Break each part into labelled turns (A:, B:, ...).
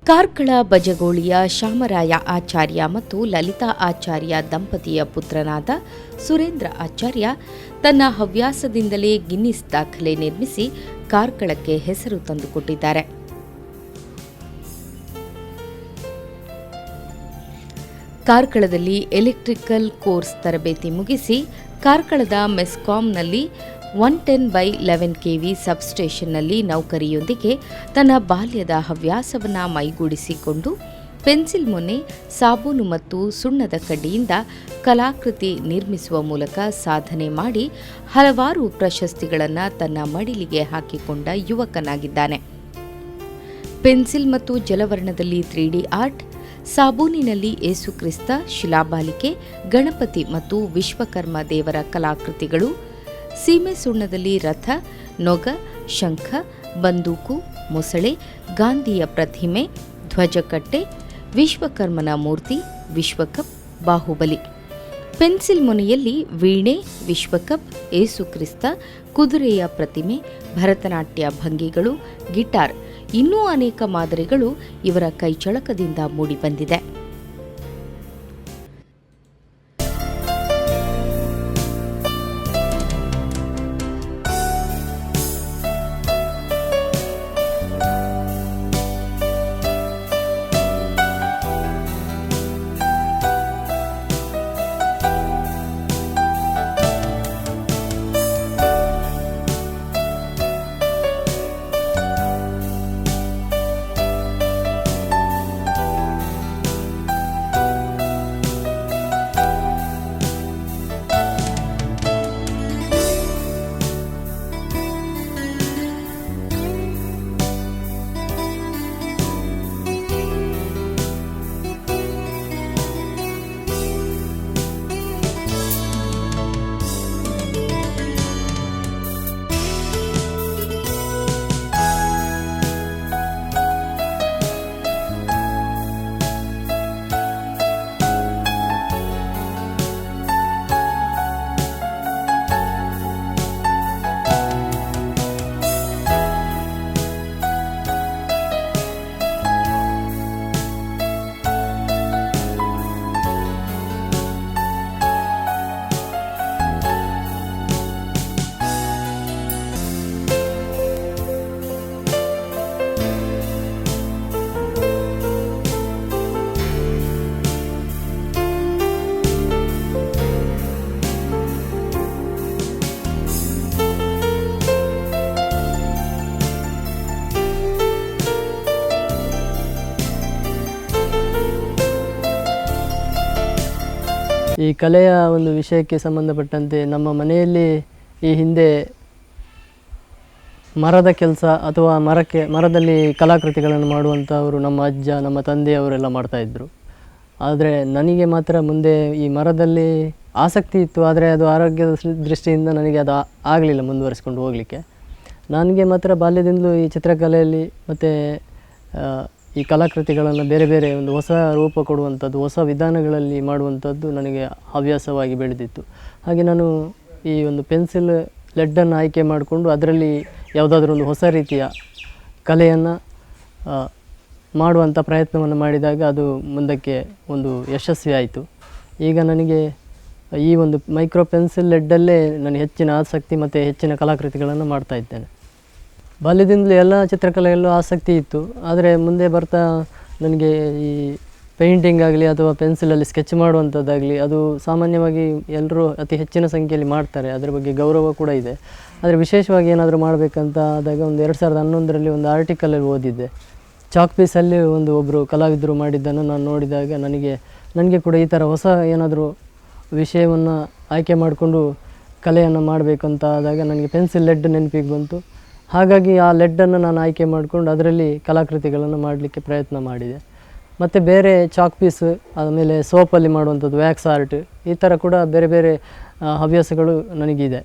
A: ಕಾರ್ಕಳ ಬಜಗೋಳಿಯ ಶ್ಯಾಮರಾಯ ಆಚಾರ್ಯ ಮತ್ತು ಲಲಿತಾ ಆಚಾರ್ಯ ದಂಪತಿಯ ಪುತ್ರನಾದ ಸುರೇಂದ್ರ ಆಚಾರ್ಯ ತನ್ನ ಹವ್ಯಾಸದಿಂದಲೇ ಗಿನ್ನಿಸ್ ದಾಖಲೆ ನಿರ್ಮಿಸಿ ಕಾರ್ಕಳಕ್ಕೆ ಹೆಸರು ತಂದುಕೊಟ್ಟಿದ್ದಾರೆ. ಕಾರ್ಕಳದಲ್ಲಿ ಎಲೆಕ್ಟ್ರಿಕಲ್ ಕೋರ್ಸ್ ತರಬೇತಿ ಮುಗಿಸಿ ಕಾರ್ಕಳದ ಮೆಸ್ಕಾಂನಲ್ಲಿ 110/11 kV ಸಬ್ಸ್ಟೇಷನ್ನಲ್ಲಿ ನೌಕರಿಯೊಂದಿಗೆ ತನ್ನ ಬಾಲ್ಯದ ಹವ್ಯಾಸವನ್ನು ಮೈಗೂಡಿಸಿಕೊಂಡು ಪೆನ್ಸಿಲ್ ಮೊನೆ, ಸಾಬೂನು ಮತ್ತು ಸುಣ್ಣದ ಕಡ್ಡಿಯಿಂದ ಕಲಾಕೃತಿ ನಿರ್ಮಿಸುವ ಮೂಲಕ ಸಾಧನೆ ಮಾಡಿ ಹಲವಾರು ಪ್ರಶಸ್ತಿಗಳನ್ನು ತನ್ನ ಮಡಿಲಿಗೆ ಹಾಕಿಕೊಂಡ ಯುವಕನಾಗಿದ್ದಾನೆ. ಪೆನ್ಸಿಲ್ ಮತ್ತು ಜಲವರ್ಣದಲ್ಲಿ 3D ಆರ್ಟ್, ಸಾಬೂನಿನಲ್ಲಿ ಏಸುಕ್ರಿಸ್ತ, ಶಿಲಾಬಾಲಿಕೆ, ಗಣಪತಿ ಮತ್ತು ವಿಶ್ವಕರ್ಮ ದೇವರ ಕಲಾಕೃತಿಗಳು, ಸೀಮೆ ಸುಣ್ಣದಲ್ಲಿ ರಥ, ನೊಗ, ಶಂಖ, ಬಂದೂಕು, ಮೊಸಳೆ, ಗಾಂಧಿಯ ಪ್ರತಿಮೆ, ಧ್ವಜಕಟ್ಟೆ, ವಿಶ್ವಕರ್ಮನ ಮೂರ್ತಿ, ವಿಶ್ವಕಪ್, ಬಾಹುಬಲಿ. ಪೆನ್ಸಿಲ್ ಮೊನೆಯಲ್ಲಿ ವೀಣೆ, ವಿಶ್ವಕಪ್, ಏಸುಕ್ರಿಸ್ತ, ಕುದುರೆಯ ಪ್ರತಿಮೆ, ಭರತನಾಟ್ಯ ಭಂಗಿಗಳು, ಗಿಟಾರ್, ಇನ್ನೂ ಅನೇಕ ಮಾದರಿಗಳು ಇವರ ಕೈಚಳಕದಿಂದ ಮೂಡಿಬಂದಿದೆ.
B: ಈ ಕಲೆಯ ಒಂದು ವಿಷಯಕ್ಕೆ ಸಂಬಂಧಪಟ್ಟಂತೆ ನಮ್ಮ ಮನೆಯಲ್ಲಿ ಈ ಹಿಂದೆ ಮರದ ಕೆಲಸ ಅಥವಾ ಮರದಲ್ಲಿ ಕಲಾಕೃತಿಗಳನ್ನು ಮಾಡುವಂಥವರು ನಮ್ಮ ಅಜ್ಜ, ನಮ್ಮ ತಂದೆಯವರೆಲ್ಲ ಮಾಡ್ತಾಯಿದ್ರು. ಆದರೆ ನನಗೆ ಮಾತ್ರ ಮುಂದೆ ಈ ಮರದಲ್ಲಿ ಆಸಕ್ತಿ ಇತ್ತು, ಆದರೆ ಅದು ಆರೋಗ್ಯದ ದೃಷ್ಟಿಯಿಂದ ನನಗೆ ಅದು ಆಗಲಿಲ್ಲ ಮುಂದುವರಿಸ್ಕೊಂಡು ಹೋಗಲಿಕ್ಕೆ. ನನಗೆ ಮಾತ್ರ ಬಾಲ್ಯದಿಂದಲೂ ಈ ಚಿತ್ರಕಲೆಯಲ್ಲಿ ಮತ್ತು ಈ ಕಲಾಕೃತಿಗಳನ್ನು ಬೇರೆ ಬೇರೆ ಒಂದು ಹೊಸ ರೂಪ ಕೊಡುವಂಥದ್ದು, ಹೊಸ ವಿಧಾನಗಳಲ್ಲಿ ಮಾಡುವಂಥದ್ದು ನನಗೆ ಹವ್ಯಾಸವಾಗಿ ಬೆಳೆದಿತ್ತು. ಹಾಗೆ ನಾನು ಈ ಒಂದು ಪೆನ್ಸಿಲ್ ಲೆಡ್ಡನ್ನು ಆಯ್ಕೆ ಮಾಡಿಕೊಂಡು ಅದರಲ್ಲಿ ಯಾವುದಾದ್ರೂ ಒಂದು ಹೊಸ ರೀತಿಯ ಕಲೆಯನ್ನು ಮಾಡುವಂಥ ಪ್ರಯತ್ನವನ್ನು ಮಾಡಿದಾಗ ಅದು ಮುಂದಕ್ಕೆ ಒಂದು ಯಶಸ್ವಿ ಆಯಿತು. ಈಗ ನನಗೆ ಈ ಒಂದು ಮೈಕ್ರೋ ಪೆನ್ಸಿಲ್ ಲೆಡ್ಡಲ್ಲೇ ನನಗೆ ಹೆಚ್ಚಿನ ಆಸಕ್ತಿ ಮತ್ತು ಹೆಚ್ಚಿನ ಕಲಾಕೃತಿಗಳನ್ನು ಮಾಡ್ತಾ ಇದ್ದೇನೆ. ಬಾಲ್ಯದಿಂದಲೂ ಎಲ್ಲ ಚಿತ್ರಕಲೆಯಲ್ಲೂ ಆಸಕ್ತಿ ಇತ್ತು, ಆದರೆ ಮುಂದೆ ಬರ್ತಾ ನನಗೆ ಈ ಪೇಂಟಿಂಗ್ ಆಗಲಿ ಅಥವಾ ಪೆನ್ಸಿಲಲ್ಲಿ ಸ್ಕೆಚ್ ಮಾಡುವಂಥದ್ದಾಗಲಿ ಅದು ಸಾಮಾನ್ಯವಾಗಿ ಎಲ್ಲರೂ ಅತಿ ಹೆಚ್ಚಿನ ಸಂಖ್ಯೆಯಲ್ಲಿ ಮಾಡ್ತಾರೆ, ಅದರ ಬಗ್ಗೆ ಗೌರವ ಕೂಡ ಇದೆ. ಆದರೆ ವಿಶೇಷವಾಗಿ ಏನಾದರೂ ಮಾಡಬೇಕಂತ ಆದಾಗ ಒಂದು 2011ರಲ್ಲಿ ಒಂದು ಆರ್ಟಿಕಲಲ್ಲಿ ಓದಿದ್ದೆ. ಚಾಕ್ ಪೀಸಲ್ಲಿ ಒಬ್ಬರು ಕಲಾವಿದರು ಮಾಡಿದ್ದನ್ನು ನಾನು ನೋಡಿದಾಗ ನನಗೆ ಕೂಡ ಈ ಥರ ಹೊಸ ಏನಾದರೂ ವಿಷಯವನ್ನು ಆಯ್ಕೆ ಮಾಡಿಕೊಂಡು ಕಲೆಯನ್ನು ಮಾಡಬೇಕಂತ ಆದಾಗ ನನಗೆ ಪೆನ್ಸಿಲ್ ಲೆಡ್ ನೆನಪಿಗೆ ಬಂತು. ಹಾಗಾಗಿ ಆ ಲೆಡ್ಡನ್ನು ನಾನು ಆಯ್ಕೆ ಮಾಡಿಕೊಂಡು ಅದರಲ್ಲಿ ಕಲಾಕೃತಿಗಳನ್ನು ಮಾಡಲಿಕ್ಕೆ ಪ್ರಯತ್ನ ಮಾಡಿದೆ. ಮತ್ತು ಬೇರೆ ಚಾಕ್ ಪೀಸ್, ಆಮೇಲೆ ಸೋಪಲ್ಲಿ ಮಾಡುವಂಥದ್ದು, ವ್ಯಾಕ್ಸ್ ಆರ್ಟ್, ಈ ಥರ ಕೂಡ ಬೇರೆ ಬೇರೆ ಹವ್ಯಾಸಗಳು ನನಗಿದೆ.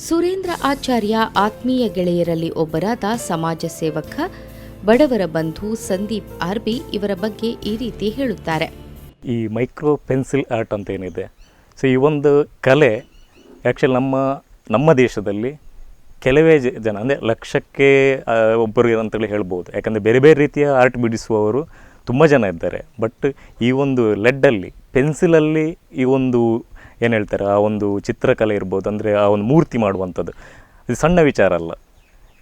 A: ಸುರೇಂದ್ರ ಆಚಾರ್ಯ ಆತ್ಮೀಯ ಗೆಳೆಯರಲ್ಲಿ ಒಬ್ಬರಾದ ಸಮಾಜ ಸೇವಕ, ಬಡವರ ಬಂಧು ಸಂದೀಪ್ ಆರ್ಬಿ ಇವರ ಬಗ್ಗೆ ಈ ರೀತಿ ಹೇಳುತ್ತಾರೆ.
C: ಈ ಮೈಕ್ರೋ ಪೆನ್ಸಿಲ್ ಆರ್ಟ್ ಅಂತ ಏನಿದೆ, ಸೊ ಈ ಒಂದು ಕಲೆ ಆ್ಯಕ್ಚುಲಿ ನಮ್ಮ ದೇಶದಲ್ಲಿ ಕೆಲವೇ ಜನ, ಅಂದರೆ ಲಕ್ಷಕ್ಕೆ ಒಬ್ಬರು ಅಂತೇಳಿ ಹೇಳ್ಬೋದು. ಯಾಕಂದರೆ ಬೇರೆ ಬೇರೆ ರೀತಿಯ ಆರ್ಟ್ ಬಿಡಿಸುವವರು ತುಂಬ ಜನ ಇದ್ದಾರೆ. ಬಟ್ ಈ ಒಂದು ಲೆಡ್ಡಲ್ಲಿ, ಪೆನ್ಸಿಲಲ್ಲಿ ಈ ಒಂದು ಏನು ಹೇಳ್ತಾರೆ, ಆ ಒಂದು ಚಿತ್ರಕಲೆ ಇರ್ಬೋದು, ಅಂದರೆ ಆ ಒಂದು ಮೂರ್ತಿ ಮಾಡುವಂಥದ್ದು ಇದು ಸಣ್ಣ ವಿಚಾರ ಅಲ್ಲ.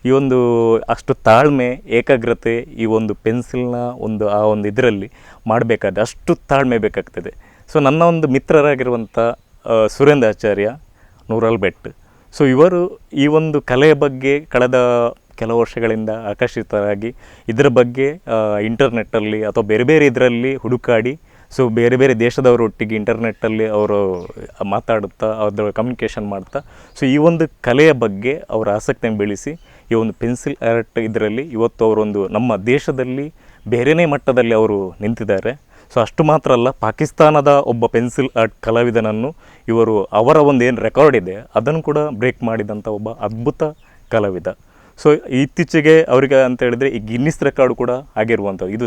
C: ಈ ಒಂದು ಅಷ್ಟು ತಾಳ್ಮೆ, ಏಕಾಗ್ರತೆ ಈ ಒಂದು ಪೆನ್ಸಿಲ್ನ ಒಂದು ಆ ಒಂದು ಇದರಲ್ಲಿ ಮಾಡಬೇಕಾದ್ರೆ ಅಷ್ಟು ತಾಳ್ಮೆ ಬೇಕಾಗ್ತದೆ. ಸೊ ನನ್ನ ಒಂದು ಮಿತ್ರರಾಗಿರುವಂಥ ಸುರೇಂದ್ರ ಆಚಾರ್ಯ ನೂರಲ್ ಬೆಟ್, ಸೊ ಇವರು ಈ ಒಂದು ಕಲೆಯ ಬಗ್ಗೆ ಕಳೆದ ಕೆಲವು ವರ್ಷಗಳಿಂದ ಆಕರ್ಷಿತರಾಗಿ ಇದರ ಬಗ್ಗೆ ಇಂಟರ್ನೆಟ್ಟಲ್ಲಿ ಅಥವಾ ಬೇರೆ ಬೇರೆ ಇದರಲ್ಲಿ ಹುಡುಕಾಡಿ, ಸೊ ಬೇರೆ ಬೇರೆ ದೇಶದವರೊಟ್ಟಿಗೆ ಇಂಟರ್ನೆಟ್ಟಲ್ಲಿ ಅವರು ಮಾತಾಡುತ್ತಾ ಅದರ ಕಮ್ಯುನಿಕೇಷನ್ ಮಾಡ್ತಾ, ಸೊ ಈ ಒಂದು ಕಲೆಯ ಬಗ್ಗೆ ಅವರ ಆಸಕ್ತಿಯನ್ನು ಬೆಳೆಸಿ ಈ ಒಂದು ಪೆನ್ಸಿಲ್ ಆರ್ಟ್ ಇದರಲ್ಲಿ ಇವತ್ತು ಅವರೊಂದು ನಮ್ಮ ದೇಶದಲ್ಲಿ ಬೇರೆಯೇ ಮಟ್ಟದಲ್ಲಿ ಅವರು ನಿಂತಿದ್ದಾರೆ. ಸೊ ಅಷ್ಟು ಮಾತ್ರ ಅಲ್ಲ, ಪಾಕಿಸ್ತಾನದ ಒಬ್ಬ ಪೆನ್ಸಿಲ್ ಆರ್ಟ್ ಕಲಾವಿದನನ್ನು ಇವರು ಅವರ ಒಂದು ಏನು ರೆಕಾರ್ಡ್ ಇದೆ ಅದನ್ನು ಕೂಡ ಬ್ರೇಕ್ ಮಾಡಿದಂಥ ಒಬ್ಬ ಅದ್ಭುತ ಕಲಾವಿದ. ಸೊ ಇತ್ತೀಚೆಗೆ ಅವರಿಗೆ ಅಂತ ಹೇಳಿದರೆ ಈ ಗಿನ್ನಿಸ್ ರೆಕಾರ್ಡ್ ಕೂಡ ಆಗಿರುವಂಥದ್ದು. ಇದು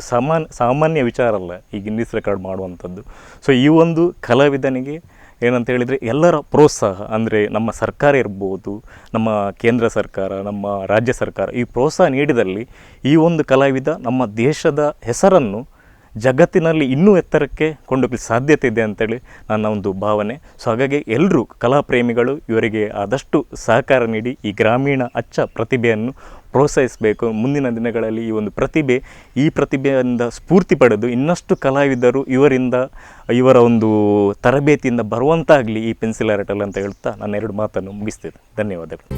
C: ಸಾಮಾನ್ಯ ವಿಚಾರ ಅಲ್ಲ ಈ ಗಿನ್ನಿಸ್ ರೆಕಾರ್ಡ್ ಮಾಡುವಂಥದ್ದು. ಸೊ ಈ ಒಂದು ಕಲಾವಿದನಿಗೆ ಏನಂತ ಹೇಳಿದರೆ ಎಲ್ಲರ ಪ್ರೋತ್ಸಾಹ, ಅಂದರೆ ನಮ್ಮ ಸರ್ಕಾರ ಇರ್ಬೋದು, ನಮ್ಮ ಕೇಂದ್ರ ಸರ್ಕಾರ, ನಮ್ಮ ರಾಜ್ಯ ಸರ್ಕಾರ ಈ ಪ್ರೋತ್ಸಾಹ ನೀಡಿದಲ್ಲಿ ಈ ಒಂದು ಕಲಾವಿದ ನಮ್ಮ ದೇಶದ ಹೆಸರನ್ನು ಜಗತ್ತಿನಲ್ಲಿ ಇನ್ನೂ ಎತ್ತರಕ್ಕೆ ಕೊಂಡೋಗಲಿಕ್ಕೆ ಸಾಧ್ಯತೆ ಇದೆ ಅಂತೇಳಿ ನನ್ನ ಒಂದು ಭಾವನೆ. ಸೊ ಹಾಗಾಗಿ ಎಲ್ಲರೂ ಕಲಾಪ್ರೇಮಿಗಳು ಇವರಿಗೆ ಆದಷ್ಟು ಸಹಕಾರ ನೀಡಿ ಈ ಗ್ರಾಮೀಣ ಅಚ್ಚ ಪ್ರತಿಭೆಯನ್ನು ಪ್ರೋತ್ಸಾಹಿಸಬೇಕು. ಮುಂದಿನ ದಿನಗಳಲ್ಲಿ ಈ ಒಂದು ಈ ಪ್ರತಿಭೆಯಿಂದ ಸ್ಫೂರ್ತಿ ಪಡೆದು ಇನ್ನಷ್ಟು ಕಲಾವಿದರು ಇವರ ಒಂದು ತರಬೇತಿಯಿಂದ ಬರುವಂತಾಗಲಿ ಈ ಪೆನ್ಸಿಲ್ ಆರ್ಟಲ್ಲಿ ಅಂತ ಹೇಳ್ತಾ ನನ್ನ 2 ಮಾತನ್ನು ಮುಗಿಸ್ತೇನೆ. ಧನ್ಯವಾದಗಳು.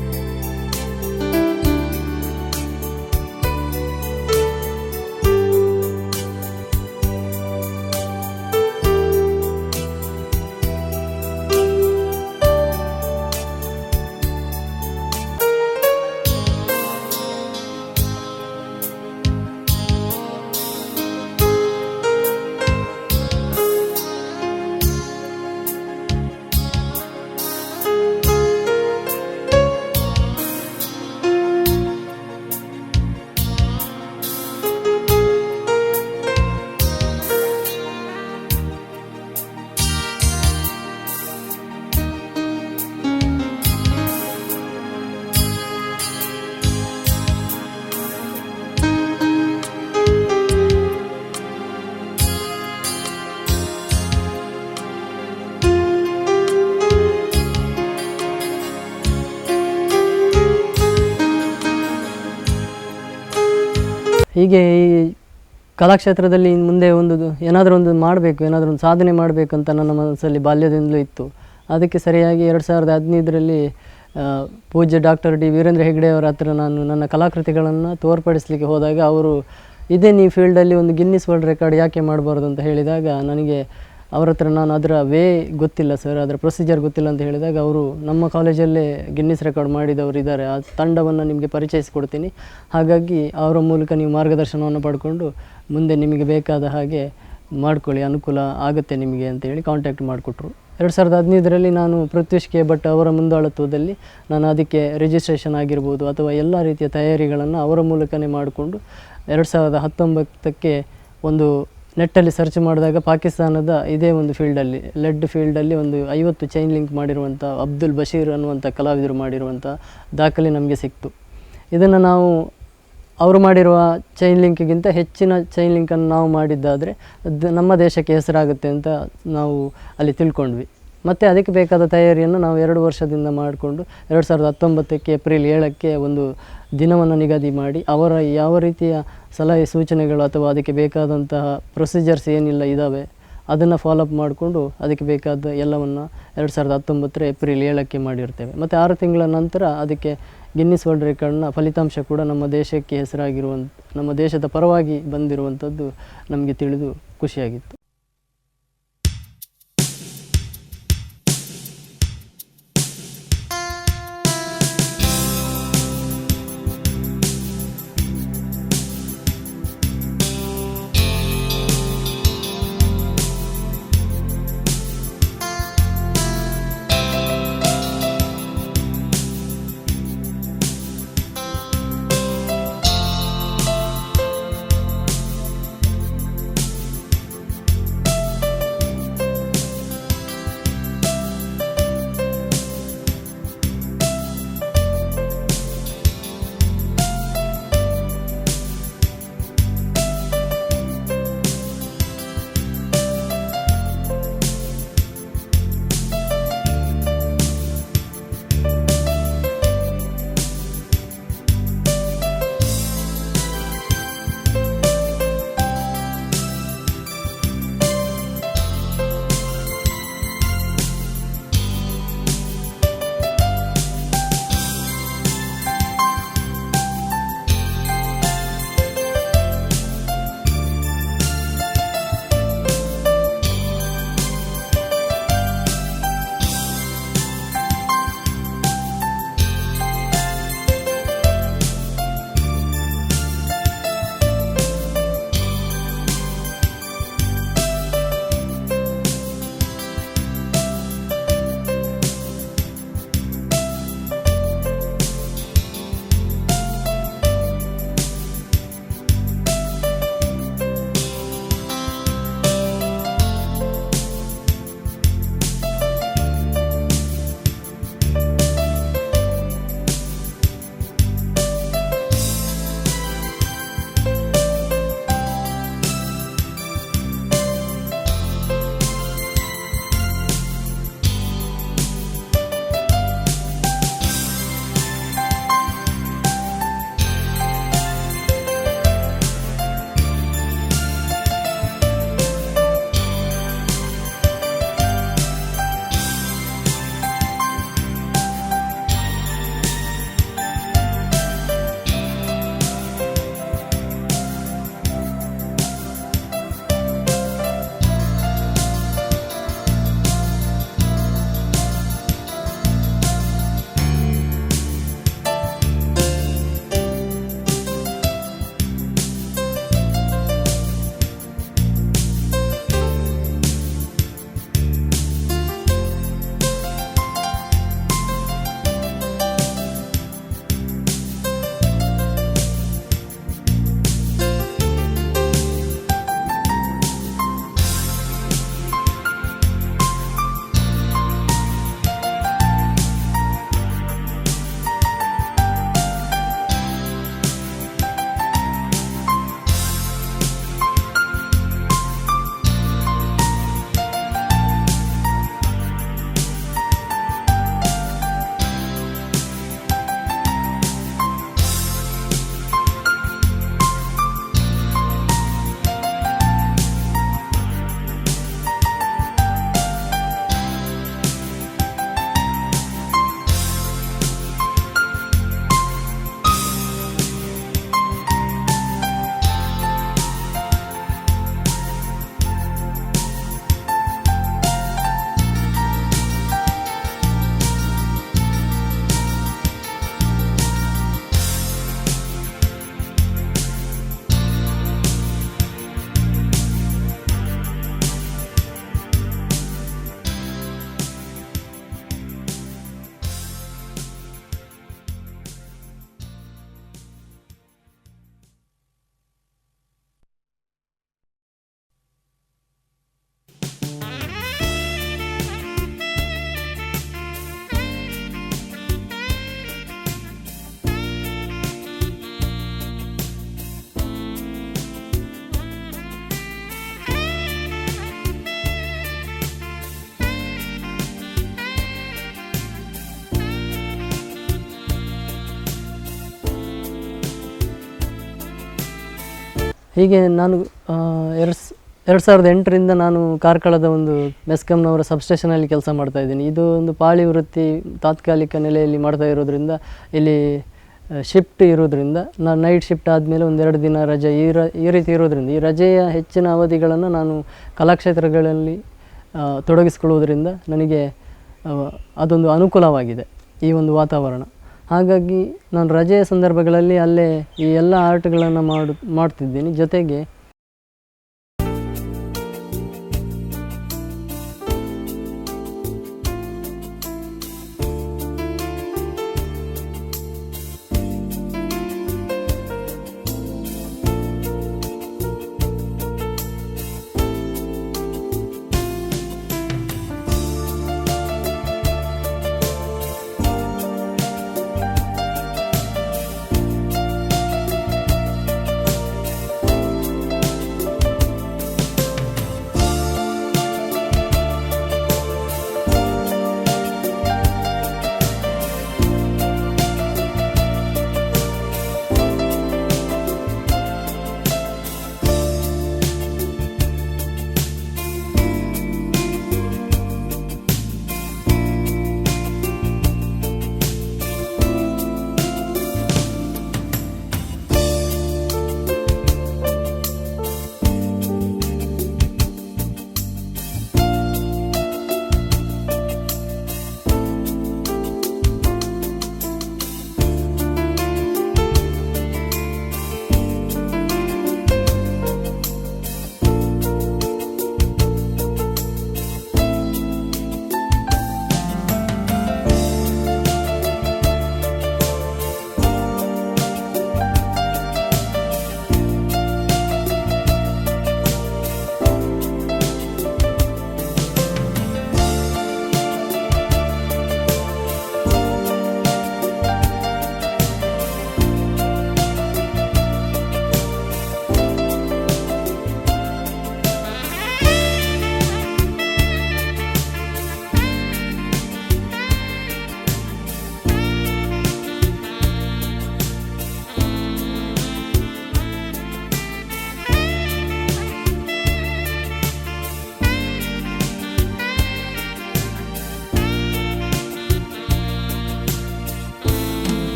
B: ಹೀಗೆ ಈ ಕಲಾಕ್ಷೇತ್ರದಲ್ಲಿ ಮುಂದೆ ಏನಾದರೂ ಒಂದು ಮಾಡಬೇಕು, ಏನಾದರೂ ಒಂದು ಸಾಧನೆ ಮಾಡಬೇಕಂತ ನನ್ನ ಮನಸ್ಸಲ್ಲಿ ಬಾಲ್ಯದಿಂದಲೂ ಇತ್ತು. ಅದಕ್ಕೆ ಸರಿಯಾಗಿ 2015ರಲ್ಲಿ ಪೂಜ್ಯ ಡಾಕ್ಟರ್ ಡಿ ವೀರೇಂದ್ರ ಹೆಗ್ಡೆ ಅವರ ಹತ್ರ ನಾನು ನನ್ನ ಕಲಾಕೃತಿಗಳನ್ನು ತೋರ್ಪಡಿಸಲಿಕ್ಕೆ ಹೋದಾಗ ಅವರು ಇದೇ ಈ ಫೀಲ್ಡಲ್ಲಿ ಒಂದು ಗಿನ್ನಿಸ್ ವರ್ಲ್ಡ್ ರೆಕಾರ್ಡ್ ಯಾಕೆ ಮಾಡಬಾರ್ದು ಅಂತ ಹೇಳಿದಾಗ ನನಗೆ ಅವ್ರ ಹತ್ರ ನಾನು ಅದರ ಗೊತ್ತಿಲ್ಲ ಸರ್, ಅದರ ಪ್ರೊಸೀಜರ್ ಗೊತ್ತಿಲ್ಲ ಅಂತ ಹೇಳಿದಾಗ ಅವರು ನಮ್ಮ ಕಾಲೇಜಲ್ಲೇ ಗಿನ್ನಿಸ್ ರೆಕಾರ್ಡ್ ಮಾಡಿದವರು ಇದ್ದಾರೆ, ಆ ತಂಡವನ್ನು ನಿಮಗೆ ಪರಿಚಯಿಸಿಕೊಡ್ತೀನಿ, ಹಾಗಾಗಿ ಅವರ ಮೂಲಕ ನೀವು ಮಾರ್ಗದರ್ಶನವನ್ನು ಪಡ್ಕೊಂಡು ಮುಂದೆ ನಿಮಗೆ ಬೇಕಾದ ಹಾಗೆ ಮಾಡ್ಕೊಳ್ಳಿ, ಅನುಕೂಲ ಆಗುತ್ತೆ ನಿಮಗೆ ಅಂತೇಳಿ ಕಾಂಟ್ಯಾಕ್ಟ್ ಮಾಡಿಕೊಟ್ರು. 2015ರಲ್ಲಿ ನಾನು ಪೃಥ್ವೀಶ್ ಕೆ ಭಟ್ ಅವರ ಮುಂದಾಳತ್ವದಲ್ಲಿ ನಾನು ಅದಕ್ಕೆ ರಿಜಿಸ್ಟ್ರೇಷನ್ ಆಗಿರ್ಬೋದು ಅಥವಾ ಎಲ್ಲ ರೀತಿಯ ತಯಾರಿಗಳನ್ನು ಅವರ ಮೂಲಕನೇ ಮಾಡಿಕೊಂಡು 2019ಕ್ಕೆ ಒಂದು ನೆಟ್ಟಲ್ಲಿ ಸರ್ಚ್ ಮಾಡಿದಾಗ ಪಾಕಿಸ್ತಾನದ ಇದೇ ಒಂದು ಫೀಲ್ಡಲ್ಲಿ ಲೆಡ್ ಫೀಲ್ಡಲ್ಲಿ ಒಂದು 50 ಚೈನ್ ಲಿಂಕ್ ಮಾಡಿರುವಂಥ ಅಬ್ದುಲ್ ಬಶೀರ್ ಅನ್ನುವಂಥ ಕಲಾವಿದರು ಮಾಡಿರುವಂಥ ದಾಖಲೆ ನಮಗೆ ಸಿಕ್ತು. ಇದನ್ನು ನಾವು ಅವರು ಮಾಡಿರುವ ಚೈನ್ ಲಿಂಕ್ಗಿಂತ ಹೆಚ್ಚಿನ ಚೈನ್ ಲಿಂಕನ್ನು ನಾವು ಮಾಡಿದ್ದಾದರೆ ನಮ್ಮ ದೇಶಕ್ಕೆ ಹೆಸರಾಗುತ್ತೆ ಅಂತ ನಾವು ಅಲ್ಲಿ ತಿಳ್ಕೊಂಡ್ವಿ. ಮತ್ತು ಅದಕ್ಕೆ ಬೇಕಾದ ತಯಾರಿಯನ್ನು ನಾವು 2 ವರ್ಷದಿಂದ ಮಾಡಿಕೊಂಡು 2019ಕ್ಕೆ ಏಪ್ರಿಲ್ 7ಕ್ಕೆ ಒಂದು ದಿನವನ್ನು ನಿಗದಿ ಮಾಡಿ ಅವರ ಯಾವ ರೀತಿಯ ಸಲಹೆ ಸೂಚನೆಗಳು ಅಥವಾ ಅದಕ್ಕೆ ಬೇಕಾದಂತಹ ಪ್ರೊಸೀಜರ್ಸ್ ಏನಿಲ್ಲ ಇದ್ದಾವೆ ಅದನ್ನು ಫಾಲೋಅಪ್ ಮಾಡಿಕೊಂಡು ಅದಕ್ಕೆ ಬೇಕಾದ ಎಲ್ಲವನ್ನು 2019 ಏಪ್ರಿಲ್ 7ಕ್ಕೆ ಮಾಡಿರ್ತೇವೆ. ಮತ್ತು 6 ತಿಂಗಳ ನಂತರ ಅದಕ್ಕೆ ಗಿನ್ನಿಸ್ ವರ್ಲ್ಡ್ ರೆಕಾರ್ಡ್ನ ಫಲಿತಾಂಶ ಕೂಡ ನಮ್ಮ ದೇಶಕ್ಕೆ ನಮ್ಮ ದೇಶದ ಪರವಾಗಿ ಬಂದಿರುವಂಥದ್ದು ನಮಗೆ ತಿಳಿದು ಖುಷಿಯಾಗಿತ್ತು. ಹೀಗೆ ನಾನು 2008ರಿಂದ ನಾನು ಕಾರ್ಕಳದ ಒಂದು ಮೆಸ್ಕಾಂನವರ ಸಬ್ಸ್ಟೇಷನಲ್ಲಿ ಕೆಲಸ ಮಾಡ್ತಾಯಿದ್ದೀನಿ. ಇದು ಒಂದು ಪಾಳಿ ವೃತ್ತಿ ತಾತ್ಕಾಲಿಕ ನೆಲೆಯಲ್ಲಿ ಮಾಡ್ತಾ ಇರೋದ್ರಿಂದ ಇಲ್ಲಿ ಶಿಫ್ಟ್ ಇರೋದ್ರಿಂದ ನಾನು ನೈಟ್ ಶಿಫ್ಟ್ ಆದಮೇಲೆ 1-2 ದಿನ ರಜೆ ಈ ರೀತಿ ಇರೋದ್ರಿಂದ ಈ ರಜೆಯ ಹೆಚ್ಚಿನ ಅವಧಿಗಳನ್ನು ನಾನು ಕಲಾಕ್ಷೇತ್ರಗಳಲ್ಲಿ ತೊಡಗಿಸ್ಕೊಳ್ಳೋದ್ರಿಂದ ನನಗೆ ಅದೊಂದು ಅನುಕೂಲವಾಗಿದೆ ಈ ಒಂದು ವಾತಾವರಣ. ಹಾಗಾಗಿ ನಾನು ರಜೆಯ ಸಂದರ್ಭಗಳಲ್ಲಿ ಅಲ್ಲೇ ಈ ಎಲ್ಲ ಆರ್ಟ್ಗಳನ್ನು ಮಾಡ್ತಿದ್ದೀನಿ. ಜೊತೆಗೆ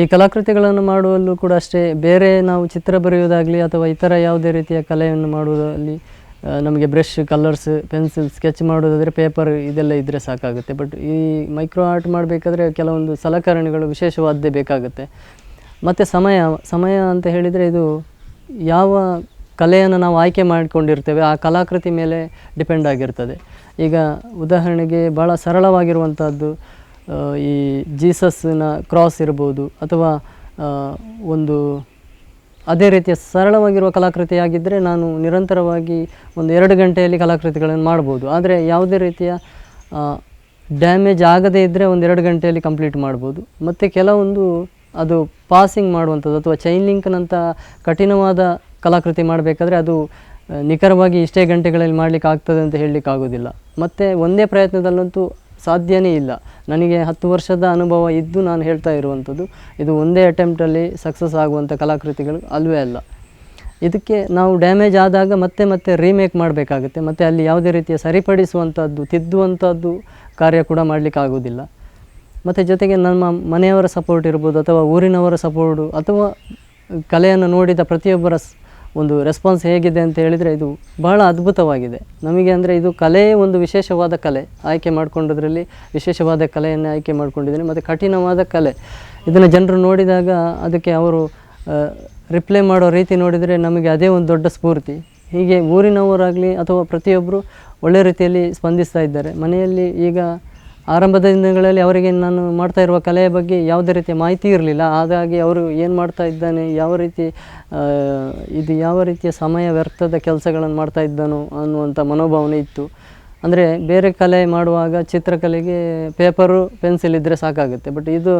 B: ಈ ಕಲಾಕೃತಿಗಳನ್ನು ಮಾಡುವಲ್ಲೂ ಕೂಡ ಅಷ್ಟೇ, ಬೇರೆ ನಾವು ಚಿತ್ರ ಬರೆಯುವುದಾಗಲಿ ಅಥವಾ ಇತರ ಯಾವುದೇ ರೀತಿಯ ಕಲೆಯನ್ನು ಮಾಡುವುದಲ್ಲಿ ನಮಗೆ ಬ್ರಷ್, ಕಲರ್ಸ್, ಪೆನ್ಸಿಲ್, ಸ್ಕೆಚ್ ಮಾಡೋದಾದರೆ ಪೇಪರ್ ಇದೆಲ್ಲ ಇದ್ದರೆ ಸಾಕಾಗುತ್ತೆ. ಬಟ್ ಈ ಮೈಕ್ರೋ ಆರ್ಟ್ ಮಾಡಬೇಕಾದ್ರೆ ಕೆಲವೊಂದು ಸಲಕರಣೆಗಳು ವಿಶೇಷವಾದ್ದೇ ಬೇಕಾಗುತ್ತೆ. ಮತ್ತು ಸಮಯ ಅಂತ ಹೇಳಿದರೆ ಇದು ಯಾವ ಕಲೆಯನ್ನು ನಾವು ಆಯ್ಕೆ ಮಾಡಿಕೊಂಡಿರ್ತೇವೆ ಆ ಕಲಾಕೃತಿ ಮೇಲೆ ಡಿಪೆಂಡ್ ಆಗಿರ್ತದೆ. ಈಗ ಉದಾಹರಣೆಗೆ ಭಾಳ ಸರಳವಾಗಿರುವಂಥದ್ದು ಈ ಜೀಸಸ್ನ ಕ್ರಾಸ್ ಇರ್ಬೋದು, ಅಥವಾ ಒಂದು ಅದೇ ರೀತಿಯ ಸರಳವಾಗಿರುವ ಕಲಾಕೃತಿ ಆಗಿದ್ದರೆ ನಾನು ನಿರಂತರವಾಗಿ ಒಂದು 2 ಗಂಟೆಯಲ್ಲಿ ಕಲಾಕೃತಿಗಳನ್ನು ಮಾಡ್ಬೋದು. ಆದರೆ ಯಾವುದೇ ರೀತಿಯ ಡ್ಯಾಮೇಜ್ ಆಗದೇ ಇದ್ದರೆ ಒಂದು 2 ಗಂಟೆಯಲ್ಲಿ ಕಂಪ್ಲೀಟ್ ಮಾಡ್ಬೋದು. ಮತ್ತು ಕೆಲವೊಂದು ಅದು ಪಾಸಿಂಗ್ ಮಾಡುವಂಥದ್ದು ಅಥವಾ ಚೈನ್ ಲಿಂಕ್ನಂಥ ಕಠಿಣವಾದ ಕಲಾಕೃತಿ ಮಾಡಬೇಕಾದ್ರೆ ಅದು ನಿಖರವಾಗಿ ಇಷ್ಟೇ ಗಂಟೆಗಳಲ್ಲಿ ಮಾಡಲಿಕ್ಕೆ ಆಗ್ತದೆ ಅಂತ ಹೇಳಲಿಕ್ಕೆ ಆಗೋದಿಲ್ಲ. ಮತ್ತು ಒಂದೇ ಪ್ರಯತ್ನದಲ್ಲಂತೂ ಸಾಧ್ಯವೇ ಇಲ್ಲ. ನನಗೆ 10 ವರ್ಷದ ಅನುಭವ ಇದ್ದು ನಾನು ಹೇಳ್ತಾ ಇರುವಂಥದ್ದು, ಇದು ಒಂದೇ ಅಟೆಂಪ್ಟಲ್ಲಿ ಸಕ್ಸಸ್ ಆಗುವಂಥ ಕಲಾಕೃತಿಗಳು ಅಲ್ವೇ ಅಲ್ಲ. ಇದಕ್ಕೆ ನಾವು ಡ್ಯಾಮೇಜ್ ಆದಾಗ ಮತ್ತೆ ರೀಮೇಕ್ ಮಾಡಬೇಕಾಗುತ್ತೆ. ಮತ್ತು ಅಲ್ಲಿ ಯಾವುದೇ ರೀತಿಯ ಸರಿಪಡಿಸುವಂಥದ್ದು, ತಿದ್ದುವಂಥದ್ದು ಕಾರ್ಯ ಕೂಡ ಮಾಡಲಿಕ್ಕೆ ಆಗೋದಿಲ್ಲ. ಮತ್ತು ಜೊತೆಗೆ ನಮ್ಮ ಮನೆಯವರ ಸಪೋರ್ಟ್ ಇರ್ಬೋದು, ಅಥವಾ ಊರಿನವರ ಸಪೋರ್ಟು, ಅಥವಾ ಕಲೆಯನ್ನು ನೋಡಿದ ಪ್ರತಿಯೊಬ್ಬರ ಒಂದು ರೆಸ್ಪಾನ್ಸ್ ಹೇಗಿದೆ ಅಂತ ಹೇಳಿದರೆ ಇದು ಬಹಳ ಅದ್ಭುತವಾಗಿದೆ ನಮಗೆ. ಅಂದರೆ ಇದು ಕಲೆ ಒಂದು ವಿಶೇಷವಾದ ಕಲೆ ಆಯ್ಕೆ ಮಾಡಿಕೊಂಡದ್ರಲ್ಲಿ ವಿಶೇಷವಾದ ಕಲೆಯನ್ನು ಆಯ್ಕೆ ಮಾಡ್ಕೊಂಡಿದ್ದೇನೆ. ಮತ್ತು ಕಠಿಣವಾದ ಕಲೆ ಇದನ್ನು ಜನರು ನೋಡಿದಾಗ ಅದಕ್ಕೆ ಅವರು ರಿಪ್ಲೈ ಮಾಡೋ ರೀತಿ ನೋಡಿದರೆ ನಮಗೆ ಅದೇ ಒಂದು ದೊಡ್ಡ ಸ್ಫೂರ್ತಿ. ಹೀಗೆ ಊರಿನವರಾಗಲಿ ಅಥವಾ ಪ್ರತಿಯೊಬ್ಬರು ಒಳ್ಳೆ ರೀತಿಯಲ್ಲಿ ಸ್ಪಂದಿಸ್ತಾ ಇದ್ದಾರೆ. ಮನೆಯಲ್ಲಿ ಈಗ ಆರಂಭದ ದಿನಗಳಲ್ಲಿ ಅವರಿಗೆ ನಾನು ಮಾಡ್ತಾ ಇರುವ ಕಲೆಯ ಬಗ್ಗೆ ಯಾವುದೇ ರೀತಿಯ ಮಾಹಿತಿ ಇರಲಿಲ್ಲ. ಹಾಗಾಗಿ ಅವರು ಏನು ಮಾಡ್ತಾ ಇದ್ದಾನೆ, ಯಾವ ರೀತಿಯ ಸಮಯ ವ್ಯರ್ಥದ ಕೆಲಸಗಳನ್ನು ಮಾಡ್ತಾ ಇದ್ದಾನೋ ಅನ್ನುವಂಥ ಮನೋಭಾವನೆ ಇತ್ತು. ಅಂದರೆ ಬೇರೆ ಕಲೆ ಮಾಡುವಾಗ ಚಿತ್ರಕಲೆಗೆ ಪೇಪರು, ಪೆನ್ಸಿಲ್ ಇದ್ದರೆ ಸಾಕಾಗುತ್ತೆ. ಬಟ್ ಇದು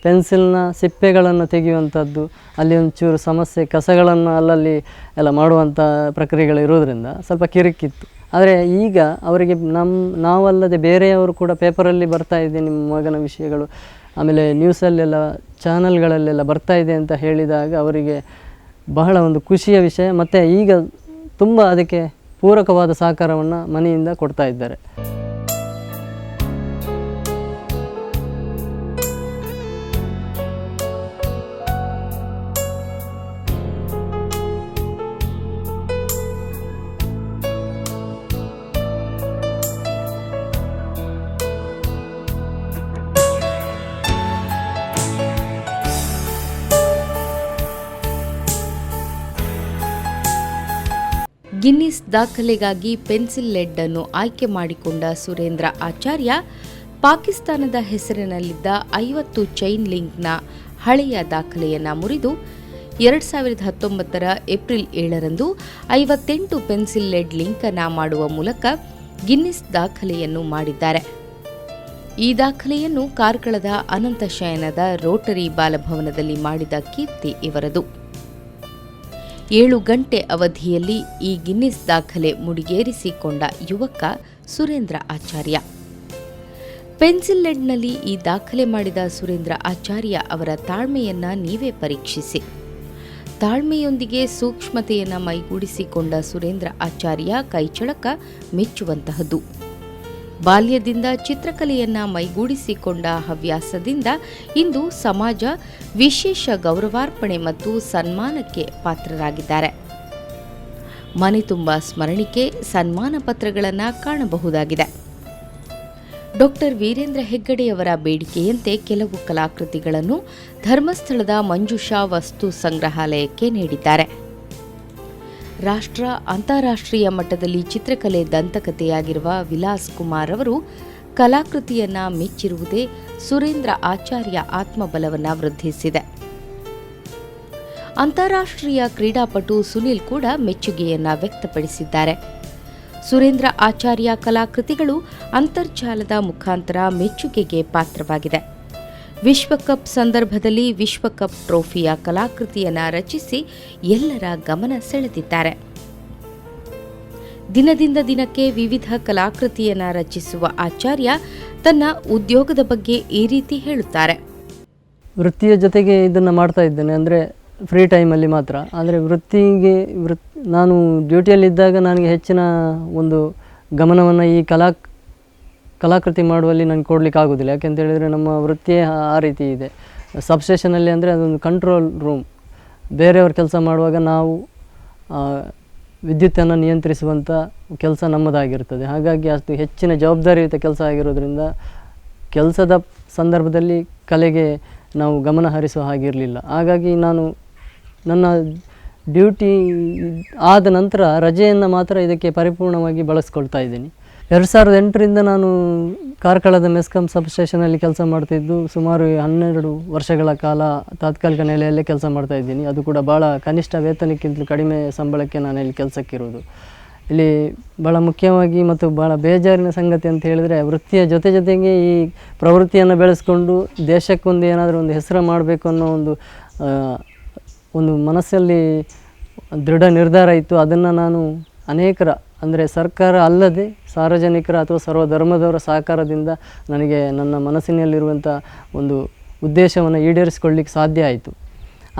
B: ಪೆನ್ಸಿಲ್ನ ಸಿಪ್ಪೆಗಳನ್ನು ತೆಗೆಯುವಂಥದ್ದು, ಅಲ್ಲಿ ಒಂಚೂರು ಸಮಸ್ಯೆ ಕಸಗಳನ್ನು ಅಲ್ಲಲ್ಲಿ ಎಲ್ಲ ಮಾಡುವಂಥ ಪ್ರಕ್ರಿಯೆಗಳಿರೋದ್ರಿಂದ ಸ್ವಲ್ಪ ಕಿರಿಕಿತ್ತು. ಆದರೆ ಈಗ ಅವರಿಗೆ ನಾವಲ್ಲದೆ ಬೇರೆಯವರು ಕೂಡ ಪೇಪರಲ್ಲಿ ಬರ್ತಾ ಇದೆ ನಿಮ್ಮ ಮಗನ ವಿಷಯಗಳು, ಆಮೇಲೆ ನ್ಯೂಸಲ್ಲೆಲ್ಲ ಚಾನಲ್ಗಳಲ್ಲೆಲ್ಲ ಬರ್ತಾ ಇದೆ ಅಂತ ಹೇಳಿದಾಗ ಅವರಿಗೆ ಬಹಳ ಒಂದು ಖುಷಿಯ ವಿಷಯ. ಮತ್ತು ಈಗ ತುಂಬ ಅದಕ್ಕೆ ಪೂರಕವಾದ ಸಹಕಾರವನ್ನು ಮನೆಯಿಂದ ಕೊಡ್ತಾ ಇದ್ದಾರೆ.
A: ಗಿನ್ನಿಸ್ ದಾಖಲೆಗಾಗಿ ಪೆನ್ಸಿಲ್ ಲೆಡ್ ಅನ್ನು ಆಯ್ಕೆ ಮಾಡಿಕೊಂಡ ಸುರೇಂದ್ರ ಆಚಾರ್ಯ ಪಾಕಿಸ್ತಾನದ ಹೆಸರಿನಲ್ಲಿದ್ದ 50 ಚೈನ್ ಲಿಂಕ್ನ ಹಳೆಯ ದಾಖಲೆಯನ್ನು ಮುರಿದು 2019 ಏಪ್ರಿಲ್ 7ರಂದು 58 ಪೆನ್ಸಿಲ್ ಲೆಡ್ ಲಿಂಕ್ ಅನ್ನು ಮಾಡುವ ಮೂಲಕ ಗಿನ್ನಿಸ್ ದಾಖಲೆಯನ್ನು ಮಾಡಿದ್ದಾರೆ. ಈ ದಾಖಲೆಯನ್ನು ಕಾರ್ಕಳದ ಅನಂತ ಶಯನದ ರೋಟರಿ ಬಾಲಭವನದಲ್ಲಿ ಮಾಡಿದ ಕೀರ್ತಿ ಇವರದು. 7 ಗಂಟೆ ಅವಧಿಯಲ್ಲಿ ಈ ಗಿನ್ನಿಸ್ ದಾಖಲೆ ಮುಡಿಗೇರಿಸಿಕೊಂಡ ಯುವಕ ಸುರೇಂದ್ರ ಆಚಾರ್ಯ. ಪೆನ್ಸಿಲ್ ಲೆಡ್ನಲ್ಲಿ ಈ ದಾಖಲೆ ಮಾಡಿದ ಸುರೇಂದ್ರ ಆಚಾರ್ಯ ಅವರ ತಾಳ್ಮೆಯನ್ನ ನೀವೇ ಪರೀಕ್ಷಿಸಿ. ತಾಳ್ಮೆಯೊಂದಿಗೆ ಸೂಕ್ಷ್ಮತೆಯನ್ನು ಮೈಗೂಡಿಸಿಕೊಂಡ ಸುರೇಂದ್ರ ಆಚಾರ್ಯ ಕೈಚಳಕ ಮೆಚ್ಚುವಂತಹದ್ದು. ಬಾಲ್ಯದಿಂದ ಚಿತ್ರಕಲೆಯನ್ನ ಮೈಗೂಡಿಸಿಕೊಂಡ ಹವ್ಯಾಸದಿಂದ ಇಂದು ಸಮಾಜ ವಿಶೇಷ ಗೌರವಾರ್ಪಣೆ ಮತ್ತು ಸನ್ಮಾನಕ್ಕೆ ಪಾತ್ರರಾಗಿದ್ದಾರೆ. ಮನೆ ತುಂಬ ಸ್ಮರಣಿಕೆ, ಸನ್ಮಾನ ಪತ್ರಗಳನ್ನು ಕಾಣಬಹುದಾಗಿದೆ. ಡಾಕ್ಟರ್ ವೀರೇಂದ್ರ ಹೆಗ್ಗಡೆಯವರ ಬೇಡಿಕೆಯಂತೆ ಕೆಲವು ಕಲಾಕೃತಿಗಳನ್ನು ಧರ್ಮಸ್ಥಳದ ಮಂಜುಷಾ ವಸ್ತು ಸಂಗ್ರಹಾಲಯಕ್ಕೆ ನೀಡಿದ್ದಾರೆ. ರಾಷ್ಟ್ರ, ಅಂತಾರಾಷ್ಟ್ರೀಯ ಮಟ್ಟದಲ್ಲಿ ಚಿತ್ರಕಲೆ ದಂತಕಥೆಯಾಗಿರುವ ವಿಲಾಸ್ ಕುಮಾರ್ ಅವರು ಕಲಾಕೃತಿಯನ್ನ ಮೆಚ್ಚಿರುವುದೇ ಸುರೇಂದ್ರ ಆಚಾರ್ಯ ಆತ್ಮಬಲವನ್ನು ವೃದ್ಧಿಸಿದೆ. ಅಂತಾರಾಷ್ಟ್ರೀಯ ಕ್ರೀಡಾಪಟು ಸುನಿಲ್ ಕೂಡ ಮೆಚ್ಚುಗೆಯನ್ನ ವ್ಯಕ್ತಪಡಿಸಿದ್ದಾರೆ. ಸುರೇಂದ್ರ ಆಚಾರ್ಯ ಕಲಾಕೃತಿಗಳು ಅಂತರ್ಜಾಲದ ಮುಖಾಂತರ ಮೆಚ್ಚುಗೆಗೆ ಪಾತ್ರವಾಗಿದೆ. ವಿಶ್ವಕಪ್ ಸಂದರ್ಭದಲ್ಲಿ ವಿಶ್ವಕಪ್ ಟ್ರೋಫಿಯ ಕಲಾಕೃತಿಯನ್ನು ರಚಿಸಿ ಎಲ್ಲರ ಗಮನ ಸೆಳೆದಿದ್ದಾರೆ. ದಿನದಿಂದ ದಿನಕ್ಕೆ ವಿವಿಧ ಕಲಾಕೃತಿಯನ್ನು ರಚಿಸುವ ಆಚಾರ್ಯ ತನ್ನ ಉದ್ಯೋಗದ ಬಗ್ಗೆ ಈ ರೀತಿ ಹೇಳುತ್ತಾರೆ.
B: ವೃತ್ತಿಯ ಜೊತೆಗೆ ಇದನ್ನು ಮಾಡ್ತಾ ಇದ್ದೇನೆ, ಅಂದರೆ ಫ್ರೀ ಟೈಮಲ್ಲಿ ಮಾತ್ರ. ಆದರೆ ನಾನು ಡ್ಯೂಟಿಯಲ್ಲಿದ್ದಾಗ ನನಗೆ ಹೆಚ್ಚಿನ ಒಂದು ಗಮನವನ್ನು ಈ ಕಲಾಕೃತಿ ಮಾಡುವಲ್ಲಿ ನನಗೆ ಕೊಡಲಿಕ್ಕೆ ಆಗೋದಿಲ್ಲ. ಯಾಕೆಂತ ಹೇಳಿದರೆ ನಮ್ಮ ವೃತ್ತಿಯೇ ಆ ರೀತಿ ಇದೆ. ಸಬ್ಸ್ಟೇಷನಲ್ಲಿ ಅಂದರೆ ಅದೊಂದು ಕಂಟ್ರೋಲ್ ರೂಮ್. ಬೇರೆಯವ್ರ ಕೆಲಸ ಮಾಡುವಾಗ ನಾವು ವಿದ್ಯುತ್ತನ್ನು ನಿಯಂತ್ರಿಸುವಂಥ ಕೆಲಸ ನಮ್ಮದಾಗಿರ್ತದೆ. ಹಾಗಾಗಿ ಅಷ್ಟು ಹೆಚ್ಚಿನ ಜವಾಬ್ದಾರಿಯುತ ಕೆಲಸ ಆಗಿರೋದ್ರಿಂದ ಕೆಲಸದ ಸಂದರ್ಭದಲ್ಲಿ ಕಲೆಗೆ ನಾವು ಗಮನ ಹರಿಸುವ ಹಾಗಿರಲಿಲ್ಲ. ಹಾಗಾಗಿ ನಾನು ನನ್ನ ಡ್ಯೂಟಿ ಆದ ನಂತರ ರಜೆಯನ್ನು ಮಾತ್ರ ಇದಕ್ಕೆ ಪರಿಪೂರ್ಣವಾಗಿ ಬಳಸ್ಕೊಳ್ತಾ ಇದ್ದೀನಿ. 2008ರಿಂದ ನಾನು ಕಾರ್ಕಳದ ಮೆಸ್ಕಾಂ ಸಬ್ಸ್ಟೇಷನಲ್ಲಿ ಕೆಲಸ ಮಾಡ್ತಿದ್ದು ಸುಮಾರು 12 ವರ್ಷಗಳ ಕಾಲ ತಾತ್ಕಾಲಿಕ ನೆಲೆಯಲ್ಲೇ ಕೆಲಸ ಮಾಡ್ತಾ ಇದ್ದೀನಿ. ಅದು ಕೂಡ ಭಾಳ ಕನಿಷ್ಠ ವೇತನಕ್ಕಿಂತಲೂ ಕಡಿಮೆ ಸಂಬಳಕ್ಕೆ ನಾನು ಇಲ್ಲಿ ಕೆಲಸಕ್ಕಿರೋದು. ಇಲ್ಲಿ ಭಾಳ ಮುಖ್ಯವಾಗಿ ಮತ್ತು ಭಾಳ ಬೇಜಾರಿನ ಸಂಗತಿ ಅಂತ ಹೇಳಿದರೆ, ವೃತ್ತಿಯ ಜೊತೆಗೆ ಈ ಪ್ರವೃತ್ತಿಯನ್ನು ಬೆಳೆಸ್ಕೊಂಡು ದೇಶಕ್ಕೊಂದು ಏನಾದರೂ ಒಂದು ಹೆಸರು ಮಾಡಬೇಕು ಅನ್ನೋ ಒಂದು ಮನಸ್ಸಲ್ಲಿ ದೃಢ ನಿರ್ಧಾರ ಇತ್ತು. ಅದನ್ನು ನಾನು ಅನೇಕರ ಅಂದರೆ ಸರ್ಕಾರ ಅಲ್ಲದೆ ಸಾರ್ವಜನಿಕರ ಅಥವಾ ಸರ್ವಧರ್ಮದವರ ಸಹಕಾರದಿಂದ ನನಗೆ ನನ್ನ ಮನಸ್ಸಿನಲ್ಲಿರುವಂಥ ಒಂದು ಉದ್ದೇಶವನ್ನು ಈಡೇರಿಸಿಕೊಳ್ಳಿಕ್ಕೆ ಸಾಧ್ಯ ಆಯಿತು.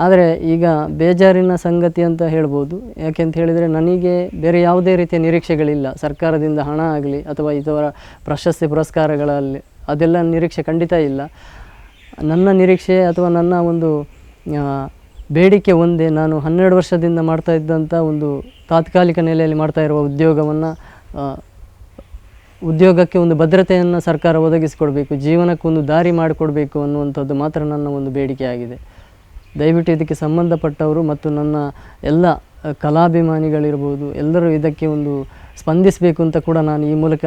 B: ಆದರೆ ಈಗ ಬೇಜಾರಿನ ಸಂಗತಿ ಅಂತ ಹೇಳ್ಬೋದು. ಯಾಕೆಂತ ಹೇಳಿದರೆ ನನಗೆ ಬೇರೆ ಯಾವುದೇ ರೀತಿಯ ನಿರೀಕ್ಷೆಗಳಿಲ್ಲ. ಸರ್ಕಾರದಿಂದ ಹಣ ಆಗಲಿ ಅಥವಾ ಇದರ ಪ್ರಶಸ್ತಿ ಪುರಸ್ಕಾರಗಳಲ್ಲಿ ಅದೆಲ್ಲ ನಿರೀಕ್ಷೆ ಖಂಡಿತ ಇಲ್ಲ. ನನ್ನ ನಿರೀಕ್ಷೆ ಅಥವಾ ನನ್ನ ಒಂದು ಬೇಡಿಕೆ ಒಂದೇ. ನಾನು 12 ವರ್ಷದಿಂದ ಮಾಡ್ತಾ ಇದ್ದಂಥ ಒಂದು ತಾತ್ಕಾಲಿಕ ನೆಲೆಯಲ್ಲಿ ಮಾಡ್ತಾ ಇರುವ ಉದ್ಯೋಗಕ್ಕೆ ಒಂದು ಭದ್ರತೆಯನ್ನು ಸರ್ಕಾರ ಒದಗಿಸಿಕೊಡಬೇಕು, ಜೀವನಕ್ಕೊಂದು ದಾರಿ ಮಾಡಿಕೊಡಬೇಕು ಅನ್ನುವಂಥದ್ದು ಮಾತ್ರ ನನ್ನ ಒಂದು ಬೇಡಿಕೆ ಆಗಿದೆ. ದಯವಿಟ್ಟು ಇದಕ್ಕೆ ಸಂಬಂಧಪಟ್ಟವರು ಮತ್ತು ನನ್ನ ಎಲ್ಲ ಕಲಾಭಿಮಾನಿಗಳಿರ್ಬೋದು, ಎಲ್ಲರೂ ಇದಕ್ಕೆ ಒಂದು ಸ್ಪಂದಿಸಬೇಕು ಅಂತ ಕೂಡ ನಾನು ಈ ಮೂಲಕ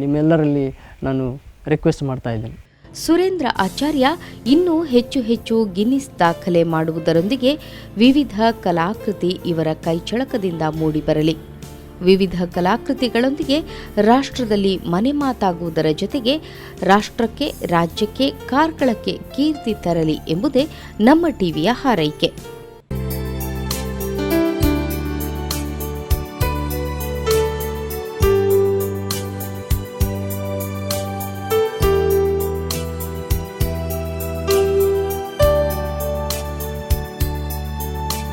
B: ನಿಮ್ಮೆಲ್ಲರಲ್ಲಿ ನಾನು ರಿಕ್ವೆಸ್ಟ್ ಮಾಡ್ತಾ ಇದ್ದೇನೆ.
A: ಸುರೇಂದ್ರ ಆಚಾರ್ಯ ಇನ್ನೂ ಹೆಚ್ಚು ಗಿನ್ನಿಸ್ ದಾಖಲೆ ಮಾಡುವುದರೊಂದಿಗೆ ವಿವಿಧ ಕಲಾಕೃತಿ ಇವರ ಕೈಚಳಕದಿಂದ ಮೂಡಿಬರಲಿ. ವಿವಿಧ ಕಲಾಕೃತಿಗಳೊಂದಿಗೆ ರಾಷ್ಟ್ರದಲ್ಲಿ ಮನೆ ಮಾತಾಗುವುದರ ಜೊತೆಗೆ ರಾಷ್ಟ್ರಕ್ಕೆ, ರಾಜ್ಯಕ್ಕೆ, ಕಾರ್ಕಳಕ್ಕೆ ಕೀರ್ತಿ ತರಲಿ ಎಂಬುದೇ ನಮ್ಮ ಟಿವಿಯ ಹಾರೈಕೆ.